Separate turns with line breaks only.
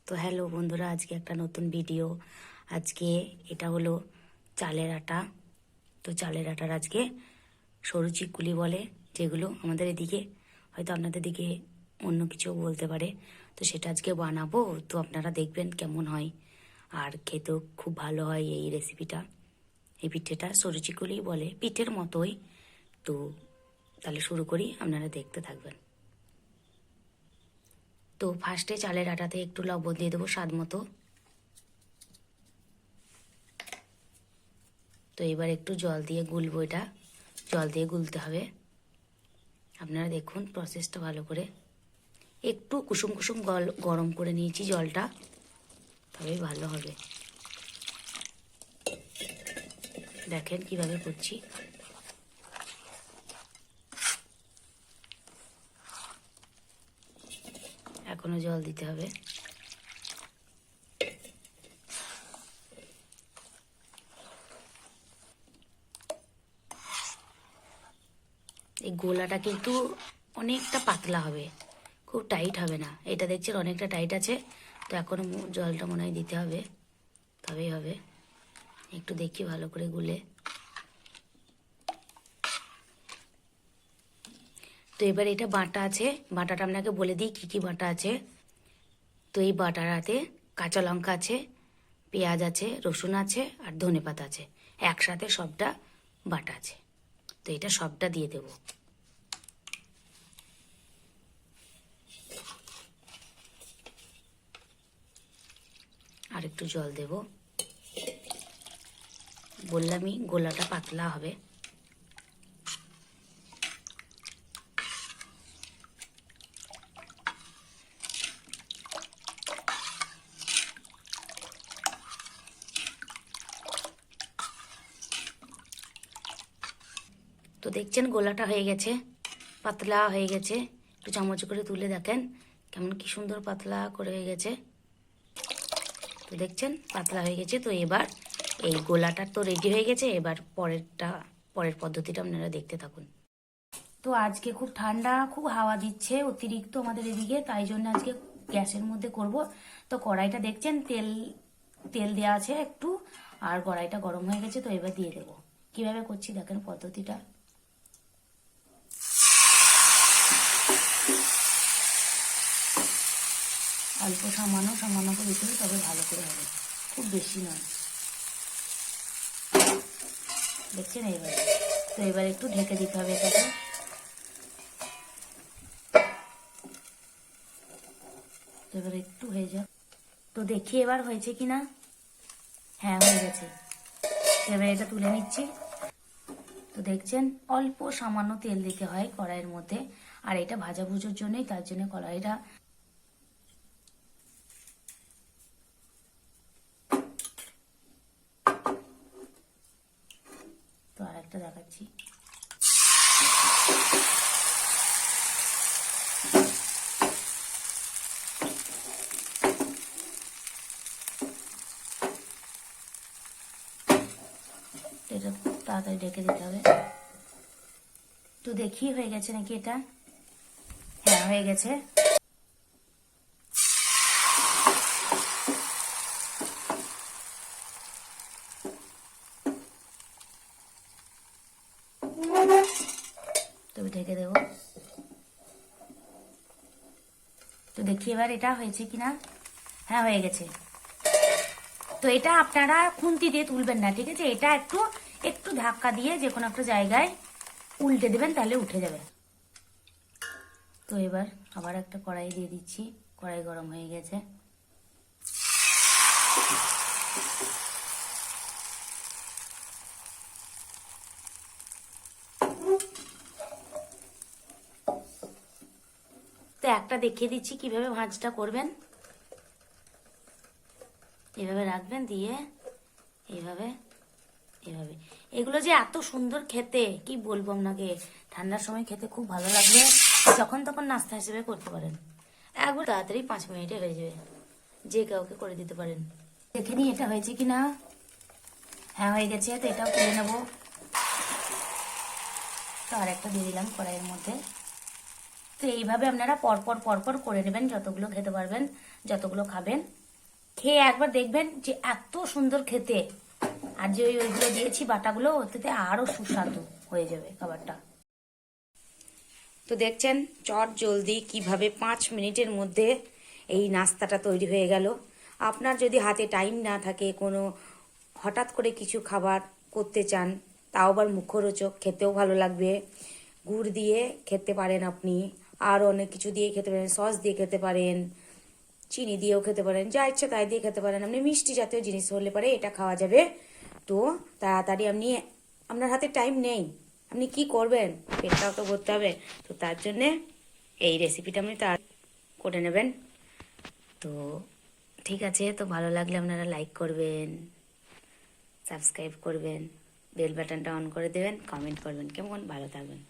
তো হ্যালো বন্ধুরা, আজকে একটা নতুন ভিডিও। আজকে এটা হলো চালের আটা। তো চালের আটার আজকে সরু চিকুলি বলে, যেগুলো আমাদের এদিকে, হয়তো আপনাদের দিকে অন্য কিছু বলতে পারে। তো সেটা আজকে বানাবো, তো আপনারা দেখবেন কেমন হয়। আর খেতেও খুব ভালো হয় এই রেসিপিটা। এই পিঠেটা সরু চিকুলি বলে, পিঠের মতোই। তো তাহলে শুরু করি, আপনারা দেখতে থাকবেন। তো ফার্স্টে চালের আটাতে একটু লবণ দিয়ে দেবো স্বাদ মতো। তো এবার একটু জল দিয়ে গুলবো, এটা জল দিয়ে গুলতে হবে। আপনারা দেখুন প্রসেসটা ভালো করে। একটু কুসুম কুসুম গরম করে নিয়েছি জলটা, তবেই ভালো হবে। দেখেন কিভাবে করছি। এখনো জল দিতে হবে। এই গোলাটা কিন্তু অনেকটা পাতলা হবে, খুব টাইট হবে না। এটা দেখছেন অনেকটা টাইট আছে, তো এখনো জলটা মনে হয় দিতে হবে, তবেই হবে। একটু দেখি ভালো করে গুলে। তো এবার এটা বাটা আছে, বাটাটা আপনাকে বলে দিই কী কী বাটা আছে। তো এই বাটাটাতে কাঁচা লঙ্কা আছে, পেঁয়াজ আছে, রসুন আছে, আর ধনেপাতা আছে, একসাথে সবটা বাটা আছে। তো এটা সবটা দিয়ে দেব। আর একটু জল দেব। বললামই গোলাটা পাতলা হবে। তো দেখছেন গোলাটা হয়ে গেছে, পাতলা হয়ে গেছে। একটু চামচ করে তুলে দেখেন কেমন কি সুন্দর পাতলা করে হয়ে গেছে। তো দেখছেন পাতলা হয়ে গেছে। তো এবার এই গোলাটা তো রেডি হয়ে গেছে, এবার পরের পদ্ধতিটা আপনারা দেখতে থাকুন। তো আজকে খুব ঠান্ডা, খুব হাওয়া দিচ্ছে অতিরিক্ত আমাদের এদিকে, তাই জন্য আজকে গ্যাসের মধ্যে করব। তো কড়াইটা দেখছেন তেল তেল দেওয়া আছে একটু, আর কড়াইটা গরম হয়ে গেছে। তো এবার দিয়ে দেব। কিভাবে করছি দেখেন পদ্ধতিটা। অল্প সামান্য সামান্য করে দিতে হবে, তবে ভালো করে হবে, খুব বেশি নয়। দেখছেন এইভাবে। তো এবার একটু ঢেকে দিতে হবে এটাকে। তো এবার একটু হয়ে যাক, তো দেখি এবার হয়েছে কিনা। হ্যাঁ, হয়ে গেছে। এবার এটা তুলে নিচ্ছি। তো দেখছেন অল্প সামান্য তেল দিতে হয় কড়াইয়ের মধ্যে, আর এটা ভাজা ভুজোর জন্যই, তার জন্য কড়াইটা। তো আর একটা দেখাচ্ছি। এটা তাড়াতাড়ি ঢেকে দিতে হবে। তো দেখি হয়ে গেছে নাকি এটা। হ্যাঁ, হয়ে গেছে। তবে ঢেকে দেবো। তো দেখি এবার এটা হয়েছে কিনা। হ্যাঁ, হয়ে গেছে। তো এটা আপনারা খুন্তি দিয়ে তুলবেন না, ঠিক আছে। এটা একটু একটু ধাক্কা দিয়ে যে কোনো একটা জায়গায় উল্টে দেবেন, তাহলে উঠে যাবে। তো এবার আবার একটা কড়াই দিয়ে দিচ্ছি। কড়াই গরম হয়ে গেছে। তো একটা দেখিয়ে দিচ্ছি কিভাবে ভাঁজটা করবেন। এভাবে রাখবেন, দিয়ে এইভাবে এভাবে। এগুলো যে এত সুন্দর খেতে, কি বলবো আপনাকে। ঠান্ডার সময় খেতে খুব ভালো লাগবে, যখন তখন নাস্তা হিসেবে করতে পারেন। একবার তাড়াতাড়ি 5 মিনিটে হয়ে যাবে, যে কাউকে করে দিতে পারেন। দেখে নিই এটা হয়েছে কিনা। হ্যাঁ, হয়ে গেছে। তো এটাও তুলে নেবো। তো আর একটা দিয়ে দিলাম কড়াইয়ের মধ্যে। তো এইভাবে আপনারা পরপর পরপর করে নেবেন, যতগুলো খেতে পারবেন, যতগুলো খাবেন। খেয়ে একবার দেখবেন যে এত সুন্দর খেতে, আর যে ওইগুলো দিয়েছি বাটাগুলো, ওতে আরো সুস্বাদু হয়ে যাবে খাবারটা। তো দেখছেন চট জলদি কিভাবে 5 মিনিটের মধ্যে এই নাস্তাটা তৈরি হয়ে গেল। আপনার যদি হাতে টাইম না থাকে, কোনো হঠাৎ করে কিছু খাবার করতে চান, তাও আবার মুখরোচক, খেতেও ভালো লাগবে, গুড় দিয়ে খেতে পারেন আপনি, আর অনেক কিছু দিয়ে খেতে পারেন, সস দিয়ে খেতে পারেন, চিনি দিয়েও খেতে পারেন, যা ইচ্ছা তাই দিয়ে খেতে পারেন আপনি। মিষ্টি জাতীয় জিনিস হলে পরে এটা খাওয়া যাবে। তো তাড়াতাড়ি আপনি, আপনার হাতে টাইম নেই, আপনি কি করবেন, পেটটাও তো ভরতে হবে, তো তার জন্যে এই রেসিপিটা আপনি তার করে নেবেন। তো ঠিক আছে, তো ভালো লাগলে আপনারা লাইক করবেন, সাবস্ক্রাইব করবেন, বেল বাটনটা অন করে দেবেন, কমেন্ট করবেন, কেমন, ভালো থাকবেন।